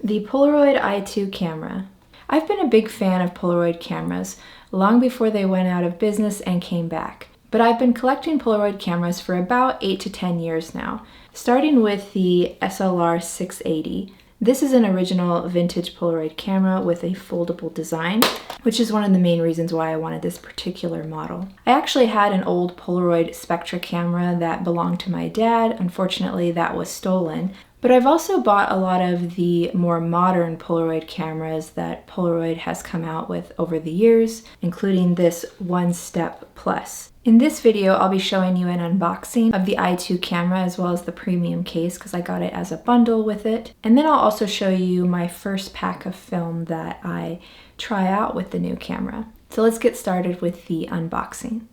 The Polaroid I2 camera. I've been a big fan of Polaroid cameras long before they went out of business and came back. But I've been collecting Polaroid cameras for about 8 to 10 years now, starting with the SLR 680. This is an original vintage Polaroid camera with a foldable design, which is one of the main reasons why I wanted this particular model. I actually had an old Polaroid Spectra camera that belonged to my dad. Unfortunately, that was stolen. But I've also bought a lot of the more modern Polaroid cameras that Polaroid has come out with over the years, including this One Step Plus. In this video, I'll be showing you an unboxing of the i2 camera as well as the premium case because I got it as a bundle with it. And then I'll also show you my first pack of film that I try out with the new camera. So let's get started with the unboxing.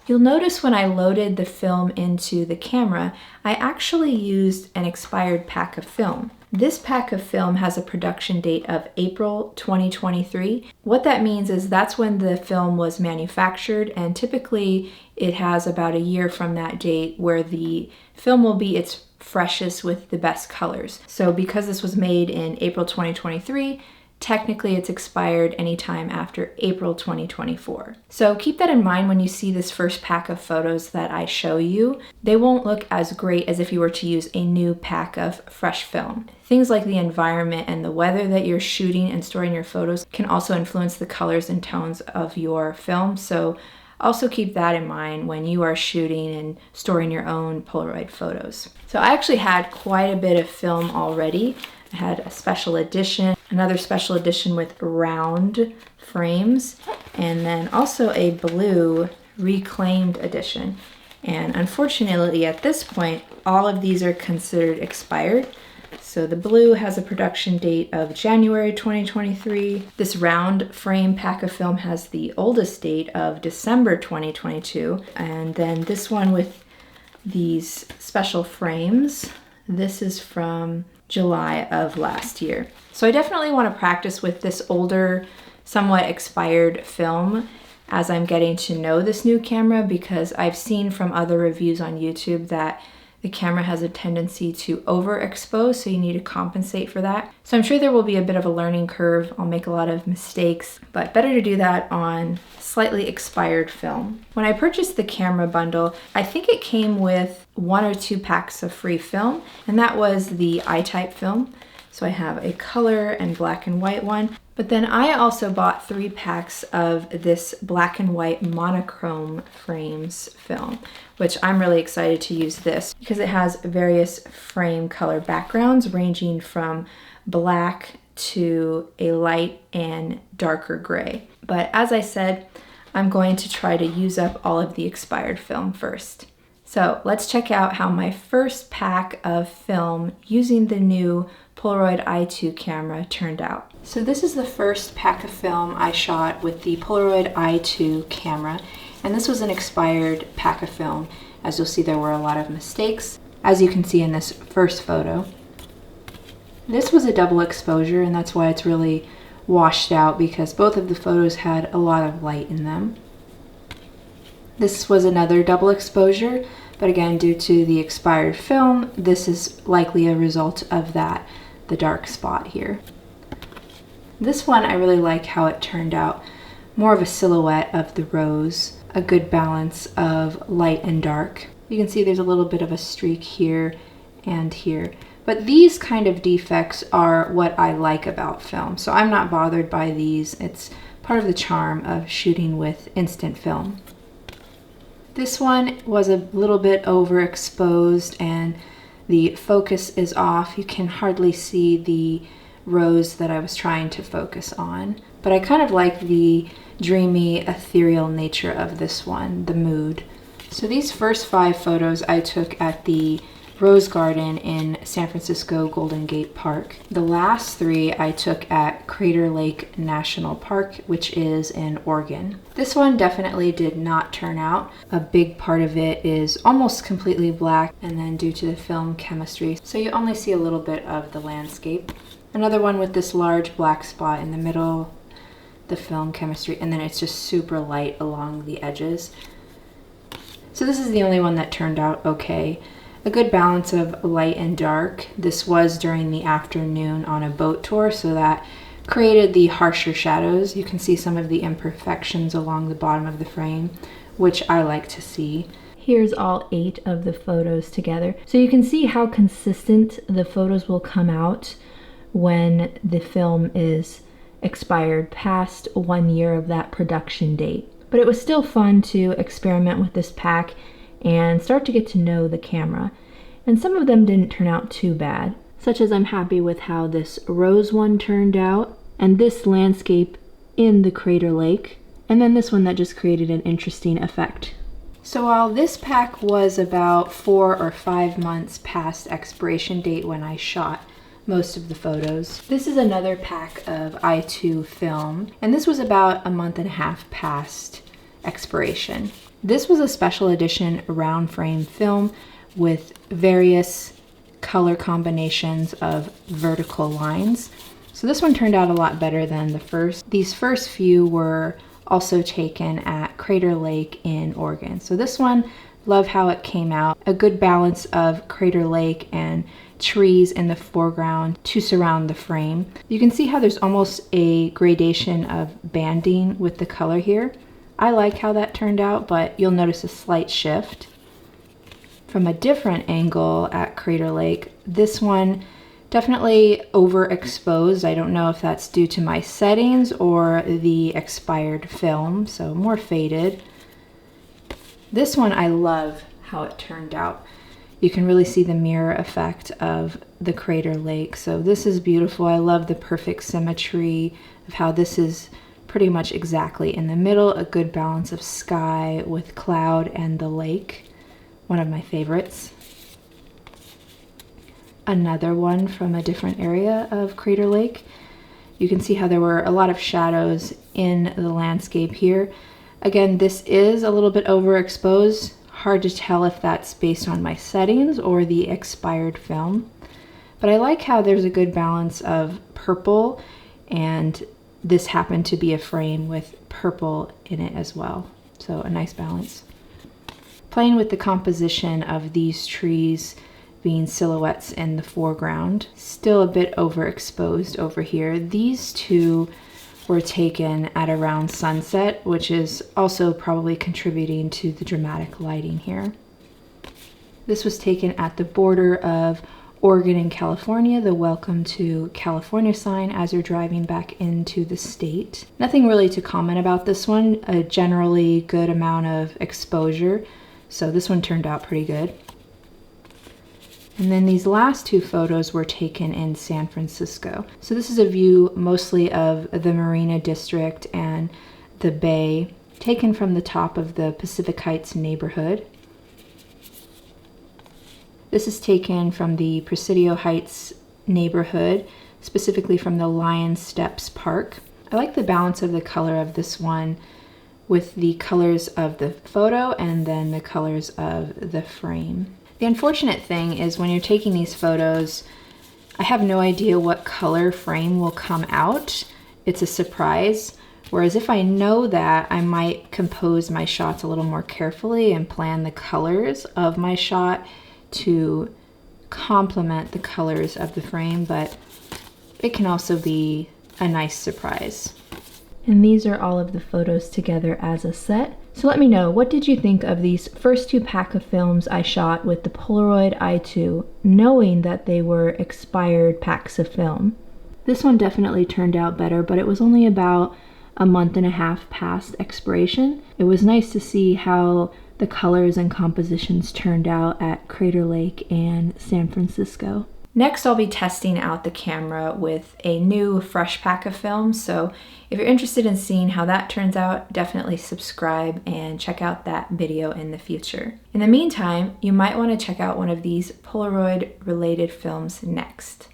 You'll notice when I loaded the film into the camera, I actually used an expired pack of film. This pack of film has a production date of April 2023. What that means is that's when the film was manufactured, and typically it has about a year from that date where the film will be its freshest with the best colors. So because this was made in April 2023, technically it's expired anytime after April 2024. So keep that in mind when you see this first pack of photos that I show you. They won't look as great as if you were to use a new pack of fresh film. Things like the environment and the weather that you're shooting and storing your photos can also influence the colors and tones of your film. So also keep that in mind when you are shooting and storing your own Polaroid photos. So I actually had quite a bit of film already. I had a special edition, another special edition with round frames, and then also a blue reclaimed edition. And unfortunately, at this point, all of these are considered expired. So the blue has a production date of January 2023. This round frame pack of film has the oldest date of December 2022. And then this one with these special frames, this is from July of last year. So I definitely want to practice with this older, somewhat expired film as I'm getting to know this new camera, because I've seen from other reviews on YouTube that the camera has a tendency to overexpose, so you need to compensate for that. So I'm sure there will be a bit of a learning curve. I'll make a lot of mistakes, but better to do that on slightly expired film. When I purchased the camera bundle, I think it came with 1 or 2 packs of free film, and that was the I-type film. So I have a color and black and white one. But then I also bought 3 packs of this black and white monochrome frames film, which I'm really excited to use this because it has various frame color backgrounds ranging from black to a light and darker gray. But as I said, I'm going to try to use up all of the expired film first. So let's check out how my first pack of film using the new Polaroid I2 camera turned out. So this is the first pack of film I shot with the Polaroid I2 camera, and this was an expired pack of film. As you'll see, there were a lot of mistakes, as you can see in this first photo. This was a double exposure, and that's why it's really washed out, because both of the photos had a lot of light in them. This was another double exposure, but again, due to the expired film, this is likely a result of that, the dark spot here. This one, I really like how it turned out. More of a silhouette of the rose, a good balance of light and dark. You can see there's a little bit of a streak here and here. But these kind of defects are what I like about film, so I'm not bothered by these. It's part of the charm of shooting with instant film. This one was a little bit overexposed and the focus is off. You can hardly see the rose that I was trying to focus on. But I kind of like the dreamy, ethereal nature of this one, the mood. So these first 5 photos I took at the Rose Garden in San Francisco Golden Gate Park. The last 3 I took at Crater Lake National Park, which is in Oregon. This one definitely did not turn out. A big part of it is almost completely black, and then due to the film chemistry, so you only see a little bit of the landscape. Another one with this large black spot in the middle, the film chemistry, and then it's just super light along the edges. So this is the only one that turned out okay. A good balance of light and dark. This was during the afternoon on a boat tour, so that created the harsher shadows. You can see some of the imperfections along the bottom of the frame, which I like to see. Here's all 8 of the photos together. So you can see how consistent the photos will come out when the film is expired past 1 year of that production date. But it was still fun to experiment with this pack and start to get to know the camera. And some of them didn't turn out too bad, such as I'm happy with how this rose one turned out, and this landscape in the Crater Lake, and then this one that just created an interesting effect. So while this pack was about 4 or 5 months past expiration date when I shot most of the photos, this is another pack of I2 film, and this was about a month and a half past expiration. This was a special edition round frame film with various color combinations of vertical lines. So this one turned out a lot better than the first. These first few were also taken at Crater Lake in Oregon. So this one, love how it came out. A good balance of Crater Lake and trees in the foreground to surround the frame. You can see how there's almost a gradation of banding with the color here. I like how that turned out, but you'll notice a slight shift. From a different angle at Crater Lake, this one definitely overexposed. I don't know if that's due to my settings or the expired film, so more faded. This one, I love how it turned out. You can really see the mirror effect of the Crater Lake. So this is beautiful. I love the perfect symmetry of how this is pretty much exactly in the middle, a good balance of sky with cloud and the lake. One of my favorites. another one from a different area of Crater Lake. You can see how there were a lot of shadows in the landscape here. Again, this is a little bit overexposed. Hard to tell if that's based on my settings or the expired film. But I like how there's a good balance of purple, and this happened to be a frame with purple in it as well. So a nice balance. Playing with the composition of these trees being silhouettes in the foreground. Still a bit overexposed over here. These two were taken at around sunset, which is also probably contributing to the dramatic lighting here. This was taken at the border of Oregon and California, the Welcome to California sign as you're driving back into the state. Nothing really to comment about this one, a generally good amount of exposure, so this one turned out pretty good. And then these last two photos were taken in San Francisco. So this is a view mostly of the Marina District and the bay, taken from the top of the Pacific Heights neighborhood. This is taken from the Presidio Heights neighborhood, specifically from the Lion Steps Park. I like the balance of the color of this one with the colors of the photo and then the colors of the frame. The unfortunate thing is when you're taking these photos, I have no idea what color frame will come out. It's a surprise. Whereas if I know that, I might compose my shots a little more carefully and plan the colors of my shot to complement the colors of the frame, but it can also be a nice surprise. And these are all of the photos together as a set. So let me know, what did you think of these first two pack of films I shot with the Polaroid I2, knowing that they were expired packs of film? This one definitely turned out better, but it was only about a month and a half past expiration. It was nice to see how the colors and compositions turned out at Crater Lake and San Francisco. Next, I'll be testing out the camera with a new fresh pack of film, so if you're interested in seeing how that turns out, definitely subscribe and check out that video in the future. In the meantime, you might want to check out one of these Polaroid related films next.